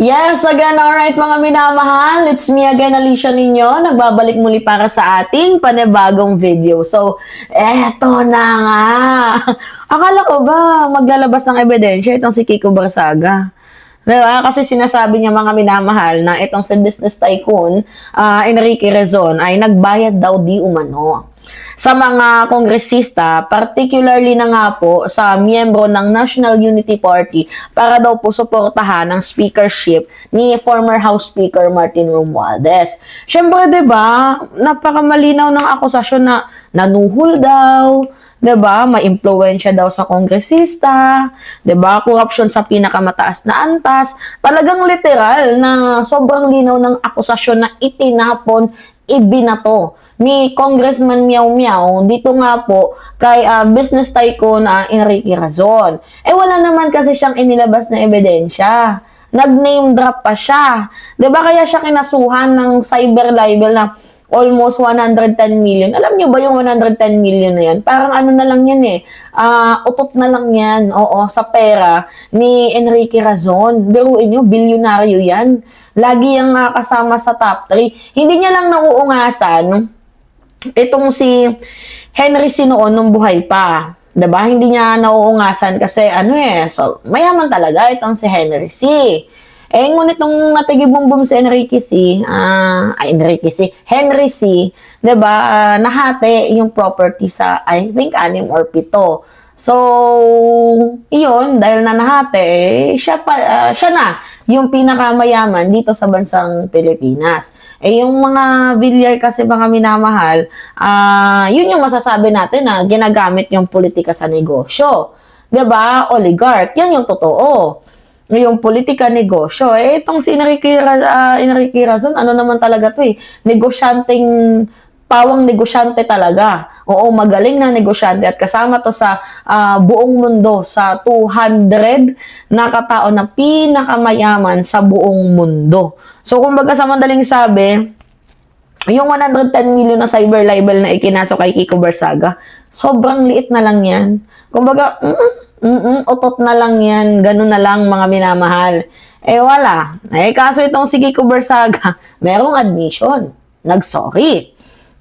Yes, again, alright mga minamahal. It's me again, Alicia ninyo. Nagbabalik muli para sa ating panibagong video. So, eto na nga. Akala ko ba maglalabas ng ebidensya itong si Kiko Barsaga? Diba? Kasi sinasabi niya mga minamahal na itong si business tycoon, Enrique Rezon, ay nagbayad daw di umano sa mga kongresista, particularly na nga po sa miyembro ng National Unity Party para daw po suportahan ang speakership ni former House Speaker Martin Romualdez. Siyempre, 'di ba, napakamalinaw ng akusasyon na nanuhol daw, 'di ba? May impluwensya daw sa kongresista, 'di ba? Corruption sa pinakamataas na antas. Talagang literal na sobrang linaw ng akusasyon na itinapon, ibinato ni Congressman Miao Miao dito nga po kay business tycoon Enrique Razon. Wala naman kasi siyang inilabas na ebidensya. Nag-name drop pa siya. 'Di ba kaya siya kinasuhan ng cyber libel na almost 110 million. Alam niyo ba yung 110 million na yan? Parang ano na lang yan utot na lang yan. Oo, sa pera ni Enrique Razon. Biruin niyo, bilyonaryo yan. Lagi yung kasama sa top 3. Hindi niya lang nauungasan itong si Henry C noon nung buhay pa. 'Di ba? Hindi niya nauungasan kasi so mayaman talaga itong si Henry C. Ngunit nung natigibong si Henry C, 'di ba? Nahati yung property sa I think 6 or 7. So, iyon, dahil na nahati, siya na yung pinakamayaman dito sa bansang Pilipinas. Yung mga Villar kasi mga minamahal, yun yung masasabi natin na ginagamit yung politika sa negosyo. 'Di ba? Oligarch, yan yung totoo. Yung politika negosyo, itong si Enrique Razon, ano naman talaga to pawang negosyante talaga. Oo, magaling na negosyante at kasama to sa buong mundo, sa 200 na katao na pinakamayaman sa buong mundo. So, kumbaga sa madaling sabi, yung 110 million na cyber libel na ikinaso kay Kiko Barsaga, sobrang liit na lang yan. Kumbaga, utot na lang yan, ganun na lang mga minamahal. Wala. Kaso itong si Kiko Barsaga, merong admission. Nag-sorry.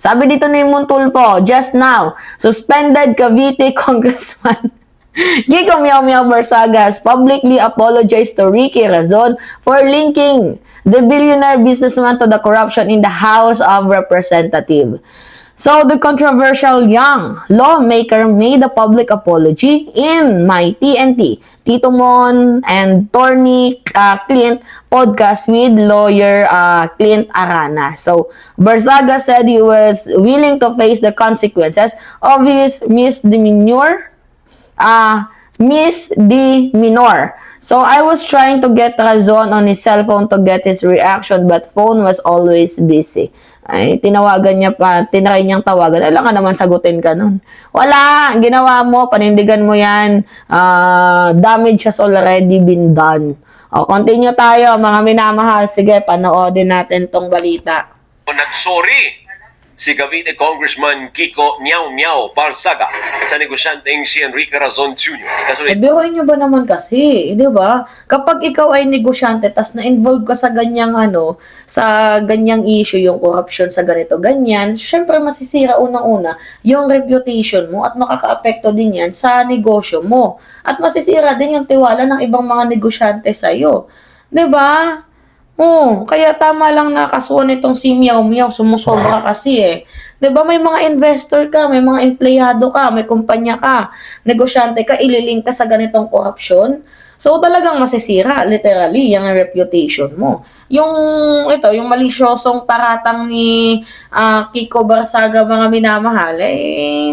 Sabi dito ni Montulfo, just now, suspended Cavite Congressman Kiko Miao Miao Barsaga has publicly apologized to Ricky Razon for linking the billionaire businessman to the corruption in the House of Representatives. So, the controversial young lawmaker made a public apology in my TNT, Tito Mon and Tony Clint podcast with lawyer Clint Arana. So, Barsaga said he was willing to face the consequences of his misdemeanor. So, I was trying to get Razon on his cell phone to get his reaction, but phone was always busy. Tinawagan niya pa, tinry niyang tawagan. Alam nga naman, sagutin ka nun. Wala, ginawa mo, panindigan mo yan. Damage has already been done. Continue tayo, mga minamahal. Sige, panoodin natin tong balita. Nagsorry si Cavite Congressman Kiko Miao Miao Barsaga sa negosyanteng si Enrique Razon Jr. Biruin nyo ba naman kasi, di ba? Kapag ikaw ay negosyante, tas na-involve ka sa ganyang sa ganyang issue, yung corruption sa ganito, ganyan, syempre masisira unang-una yung reputation mo at makaka-apekto din yan sa negosyo mo. At masisira din yung tiwala ng ibang mga negosyante sa'yo. Di ba? Kaya tama lang na kasuhan itong si Miao Miao, sumusobra kasi 'Di ba may mga investor ka, may mga empleyado ka, may kumpanya ka, negosyante ka, ililink ka sa ganitong korupsyon. So talagang masisira literally yung reputation mo. Yung malisyosong paratang ni Kiko Barsaga mga minamahal,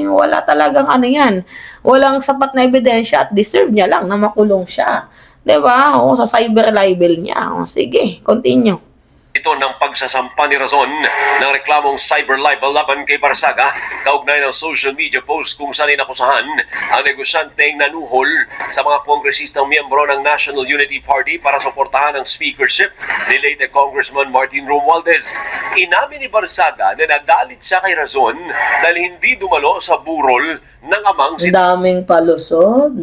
wala talagang yan. Walang sapat na ebidensya at deserve niya lang na makulong siya. 'Di ba? Sa cyber libel niya. Sige, continue. ito ng pagsasampa ni Razon ng reklamong cyber libel laban kay Barsaga kaugnay ng social media post kung saan inakusahan ang negosyanteng nanuhol sa mga kongresistang miyembro ng National Unity Party para suportahan ang speakership ni late Congressman Martin Romualdez. Inamin ni Barsaga na nagalit siya kay Razon dahil hindi dumalo sa burol ng amang Daming palusot,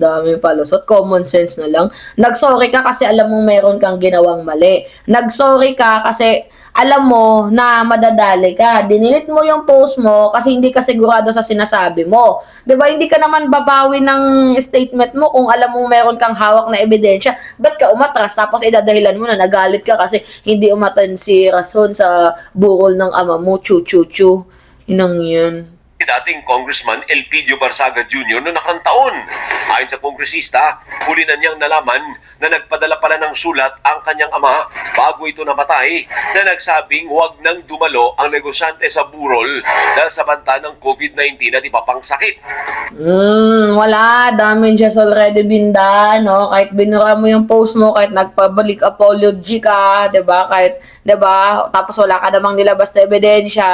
common sense na lang. Nagsorry ka kasi alam mo meron kang ginawang mali. Nagsorry ka kasi alam mo na madadali ka. Dinilit mo yung post mo kasi hindi ka sigurado sa sinasabi mo. 'Di ba? Hindi ka naman babawi ng statement mo kung alam mo meron kang hawak na ebidensya. Ba't ka umatras tapos idadahilan mo na nagalit ka kasi hindi umatan si Rason sa burol ng ama mo, chu-chu-chu. Inang yun. dating Congressman Elpidio Barsaga Jr. noong nakarang taon. Ayon sa kongresista, huli na niyang nalaman na nagpadala pala ng sulat ang kanyang ama bago ito namatay na nagsabing huwag nang dumalo ang negosyante sa burol dahil sa banta ng COVID-19 at iba pang sakit. Wala. Damage has already been done, no? Kahit binura mo yung post mo, kahit nagpabalik apology ka, 'di ba? Kahit, 'di ba? Tapos wala ka namang nilabas na ebidensya,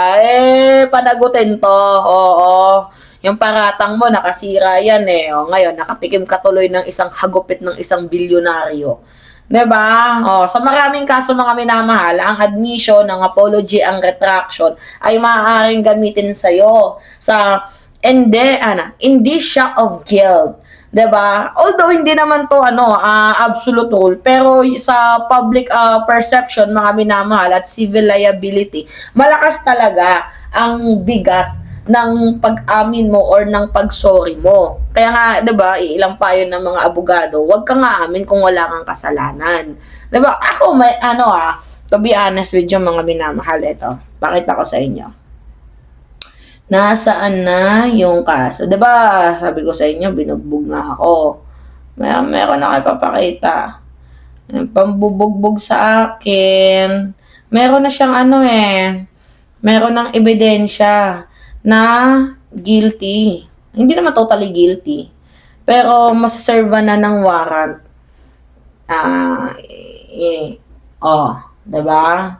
panagutin to. Oo. Yung paratang mo, nakasira yan eh. O, ngayon, nakatikim ka tuloy ng isang hagupit ng isang bilyonaryo. 'Di ba? Sa maraming kaso mga minamahal, ang admission, ang apology, ang retraction ay maaaring gamitin sa'yo sa indicia of guilt. 'Di ba? Although hindi naman to absolute rule, pero sa public perception mga minamahal at civil liability, malakas talaga ang bigat ng pag-amin mo or ng pag-sorry mo. Kaya nga, 'di ba, ilang payo ng mga abogado, huwag kang aamin kung wala kang kasalanan. 'Di ba? Ako may to be honest with you mga minamahal, ito. Pakita ko sa inyo. Nasaan na yung kaso? 'Di ba? Sabi ko sa inyo, binugbog nga ako. Meron na kayo papakita. Pambubugbog sa akin. Meron na siyang meron ng ebidensya na guilty. Hindi naman totally guilty. Pero masaserve na ng warrant. 'Di ba?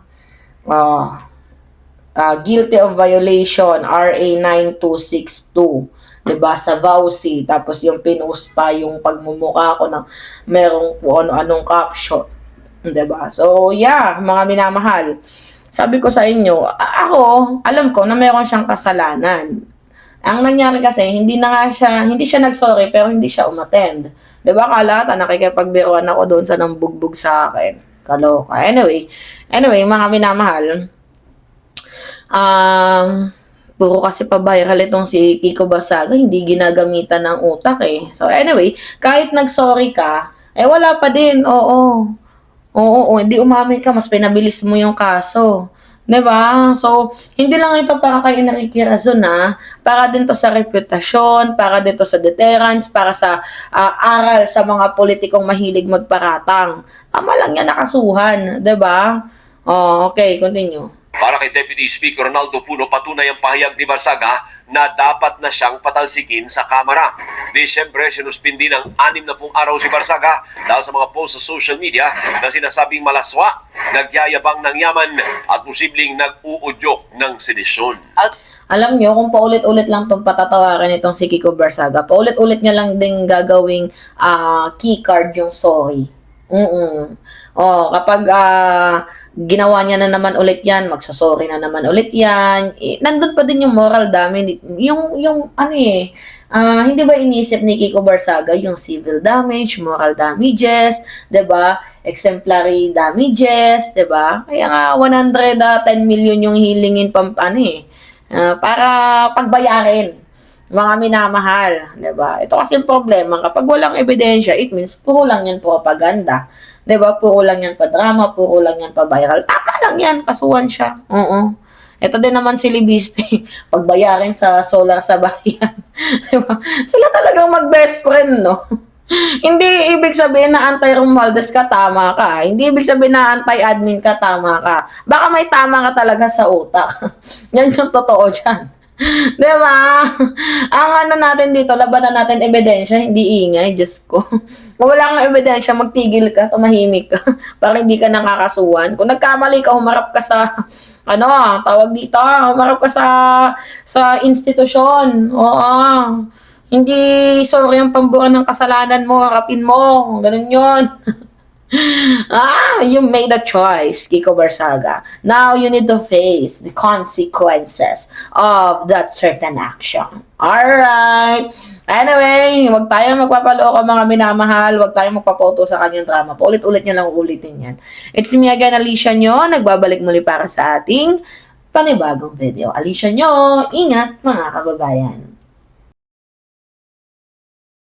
Guilty of violation, RA 9262. 'Di ba? Sa VAUSI. Tapos yung pinost pa yung pagmumukha ko ng merong kung ano-anong caption. 'Di ba? So, yeah, mga minamahal. Sabi ko sa inyo, ako, alam ko na meron siyang kasalanan. Ang nangyari kasi, hindi siya nag-sorry, pero hindi siya umattend. 'Di ba? Kalata, nakikipagbiruan ako doon sa nambugbog sa akin. Kaloka. Anyway, mga minamahal, puro kasi pa-viral itong si Kiko Barsaga, hindi ginagamitan ng utak eh. So anyway, kahit nag-sorry ka, wala pa din, oo, hindi umamin ka, mas pinabilis mo yung kaso. 'Di ba? So, hindi lang ito para kay Enrique Razon, para din to sa reputasyon, para din to sa deterrence, para sa aral sa mga politikong mahilig magparatang. Tama lang yan, nakasuhan, 'di ba? Okay, continue. Para kay Deputy Speaker Ronaldo Puno, patunay ang pahayag ni Barsaga na dapat na siyang patalsikin sa Kamara. Disyembre, sinuspindi ng 60 araw si Barsaga dahil sa mga post sa social media na sinasabing malaswa, nagyayabang ng yaman at posibleng nag-uudyok ng sedisyon. Alam nyo, kung paulit-ulit lang itong patatawaran itong si Kiko Barsaga, paulit-ulit niya lang din gagawing key card yung sorry. Kapag ginawa niya na naman ulit yan, magsasorry na naman ulit yan, nandun pa din yung moral damage, hindi ba inisip ni Kiko Barsaga yung civil damage, moral damages, 'di ba? Exemplary damages, 'di ba? Kaya nga 110 million yung hilingin para pagbayarin mga minamahal, 'di ba? Ito kasi yung problema, kapag walang ebidensya, it means puro lang yan propaganda. 'Di ba? Puro lang yan pa drama, puro lang yan pa viral. Tama lang yan, kasuhan siya. Ito din naman si Libiste, pagbayarin sa solar sa bayan. 'Di ba? Sila talagang mag-best friend, no? Hindi ibig sabihin na anti-Romualdez ka, tama ka. Hindi ibig sabihin na anti-admin ka, tama ka. Baka may tama ka talaga sa utak. Yan yung totoo dyan. Diba? Ang ano natin dito, labanan natin ebidensya, hindi ingay, Diyos ko. Kung wala kang ebidensya, magtigil ka, tumahimik ka, para hindi ka nakakasuhan. Kung nagkamali ka, humarap ka sa, ano, tawag dito, humarap ka sa institusyon. Oo. Hindi, sorry ang pambura ng kasalanan mo, harapin mo. Ganun yun. You made a choice, Kiko Barsaga. Now you need to face the consequences of that certain action. Alright. Anyway, wag tayong magpapaloko mga minamahal, wag tayong magpapoto sa kanyang drama. Paulit-ulit nyo lang ulitin yan. It's me again, Alicia nyo, nagbabalik muli para sa ating panibagong video. Alicia nyo, ingat mga kababayan.